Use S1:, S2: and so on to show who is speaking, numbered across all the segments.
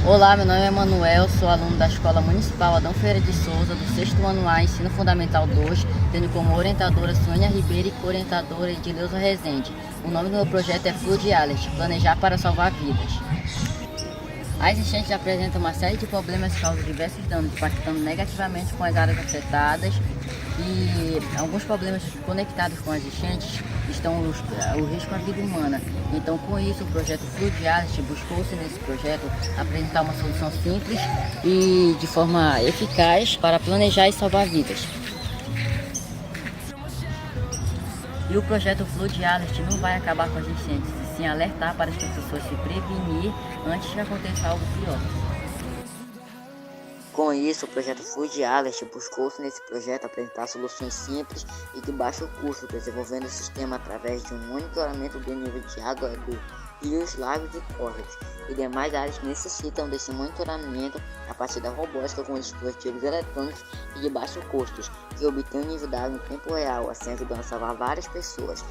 S1: Olá, meu nome é Manuel, sou aluno da Escola Municipal Adão Ferreira de Souza, do 6º ano A, Ensino Fundamental 2, tendo como orientadora Sônia Ribeiro e co-orientadora Edileuza Rezende. O nome do meu projeto é Flood Alert, Planejar para Salvar Vidas. As enchentes apresentam uma série de problemas que causam diversos danos, impactando negativamente com as áreas afetadas, e alguns problemas conectados com as enchentes estão o risco à vida humana. Então, com isso, o projeto Flood Alert buscou-se nesse projeto apresentar uma solução simples e de forma eficaz para planejar e salvar vidas. E o projeto Flood Alert não vai acabar com as enchentes, e sim alertar para as pessoas se prevenir antes que aconteça algo pior. Com isso, o projeto Flood Alert buscou-se nesse projeto apresentar soluções simples e de baixo custo, desenvolvendo o sistema através de um monitoramento do nível de água do rios, lagos e córregos e demais áreas que necessitam desse monitoramento a partir da robótica com dispositivos eletrônicos e de baixo custos, que obtém o nível da água em tempo real, assim ajudando a salvar várias pessoas.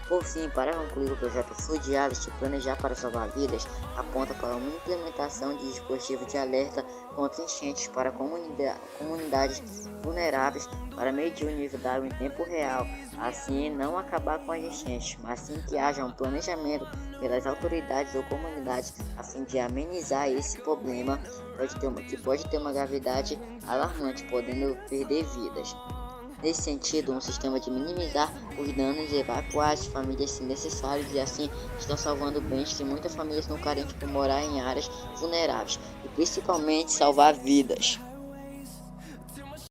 S1: Por fim, para concluir o projeto Flood Alert, Planejar para Salvar Vidas aponta para uma implementação de dispositivos de alerta contra enchentes para comunidades vulneráveis para medir o nível da água em tempo real, assim não acabar com as enchentes, mas sim que haja um planejamento pelas autoridades ou comunidades a fim de amenizar esse problema que pode ter uma gravidade alarmante, podendo perder vidas. Nesse sentido, um sistema de minimizar os danos e evacuar as famílias se necessário e assim estão salvando bens que muitas famílias não carentes por morar em áreas vulneráveis e principalmente salvar vidas.